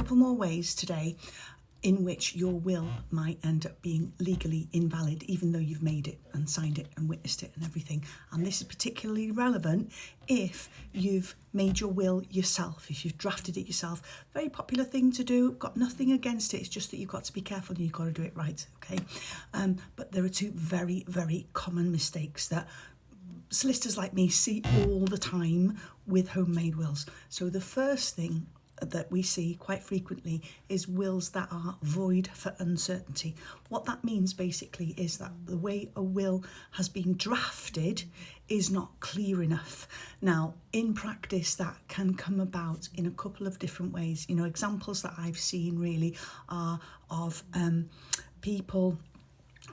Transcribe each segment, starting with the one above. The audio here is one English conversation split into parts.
couple more ways today in which your will might end up being legally invalid, even though you've made it and signed it and witnessed it and everything. And this is particularly relevant if you've made your will yourself, if you've drafted it yourself. Very popular thing to do, got nothing against it, it's just that you've got to be careful and you've got to do it right, okay? But there are two very, very common mistakes that solicitors like me see all the time with homemade wills. So the first thing that we see quite frequently is wills that are void for uncertainty. What that means basically is that the way a will has been drafted is not clear enough. Now, in practice, that can come about in a couple of different ways. You know, examples that I've seen really are of people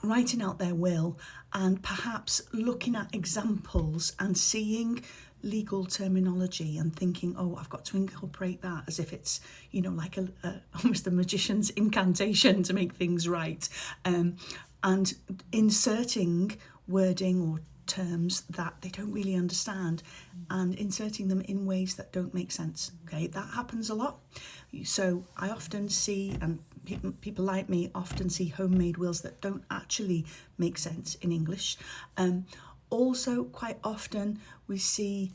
writing out their will and perhaps looking at examples and seeing legal terminology and thinking, oh, I've got to incorporate that as if it's, you know, like almost a magician's incantation to make things right, and inserting wording or terms that they don't really understand and inserting them in ways that don't make sense. Okay, that happens a lot. So I often see, and people like me often see, homemade wills that don't actually make sense in English. Also, quite often we see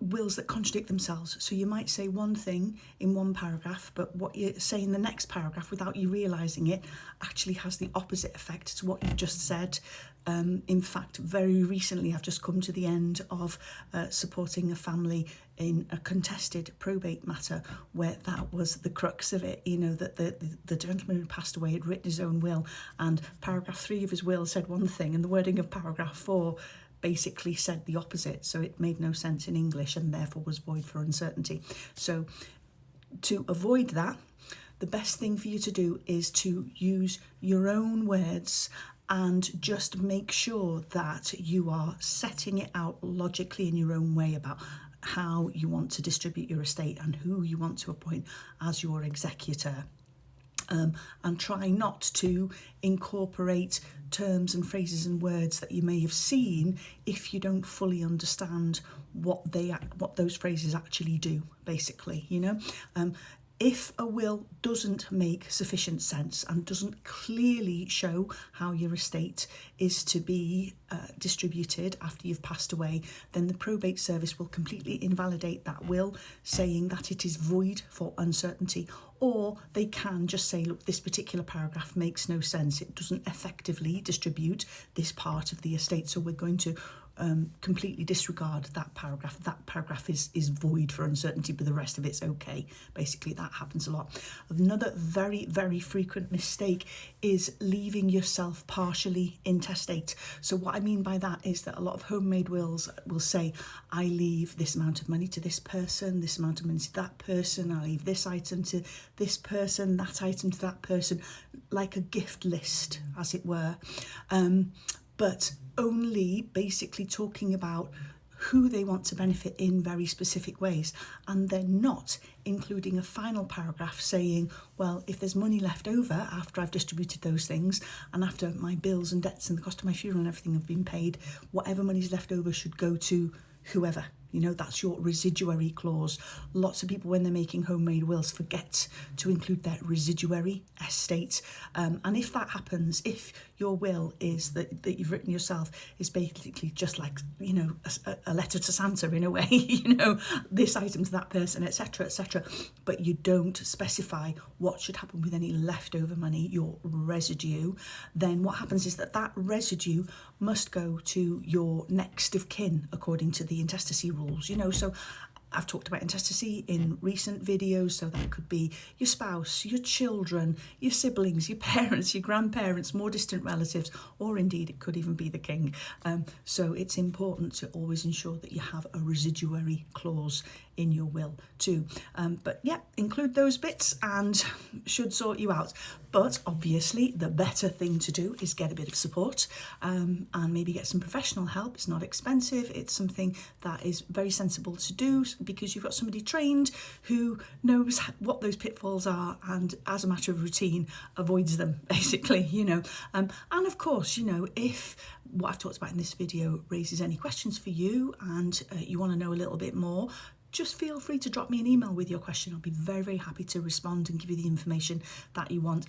wills that contradict themselves. So you might say one thing in one paragraph, but what you say in the next paragraph, without you realising it, actually has the opposite effect to what you've just said. In fact, very recently, I've just come to the end of supporting a family in a contested probate matter where that was the crux of it. You know, that the gentleman who passed away had written his own will, and paragraph 3 of his will said one thing, and the wording of paragraph 4 basically said the opposite. So it made no sense in English and therefore was void for uncertainty. So to avoid that, the best thing for you to do is to use your own words and just make sure that you are setting it out logically in your own way about how you want to distribute your estate and who you want to appoint as your executor. And try not to incorporate terms and phrases and words that you may have seen if you don't fully understand what those phrases actually do, basically, you know. If a will doesn't make sufficient sense and doesn't clearly show how your estate is to be distributed after you've passed away, then the probate service will completely invalidate that will, saying that it is void for uncertainty. Or they can just say, look, this particular paragraph makes no sense. It doesn't effectively distribute this part of the estate, so we're going to completely disregard that paragraph. That paragraph is void for uncertainty, but the rest of it's okay. Basically, that happens a lot. Another very, very frequent mistake is leaving yourself partially intestate. So what I mean by that is that a lot of homemade wills will say, I leave this amount of money to this person, this amount of money to that person, I leave this item to this person, that item to that person, like a gift list, as it were. But only basically talking about who they want to benefit in very specific ways, and then not including a final paragraph saying, well, if there's money left over after I've distributed those things and after my bills and debts and the cost of my funeral and everything have been paid, whatever money's left over should go to whoever. You know, that's your residuary clause. Lots of people, when they're making homemade wills, forget to include their residuary estate. And if that happens, if your will is that you've written yourself is basically just like, you know, a letter to Santa in a way, you know, this item to that person, etc., but you don't specify what should happen with any leftover money, your residue, then what happens is that residue must go to your next of kin according to the intestacy rules, you know. So I've talked about intestacy in recent videos, so that could be your spouse, your children, your siblings, your parents, your grandparents, more distant relatives, or indeed it could even be the king. So it's important to always ensure that you have a residuary clause in your will too. But yeah, include those bits and should sort you out. But obviously the better thing to do is get a bit of support and maybe get some professional help. It's not expensive. It's something that is very sensible to do because you've got somebody trained who knows what those pitfalls are and as a matter of routine avoids them, basically, you know. And of course, you know, if what I've talked about in this video raises any questions for you and you want to know a little bit more, just feel free to drop me an email with your question. I'll be very, very happy to respond and give you the information that you want.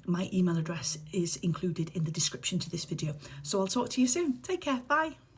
My email address is included in the description to this video. So I'll talk to you soon. Take care. Bye.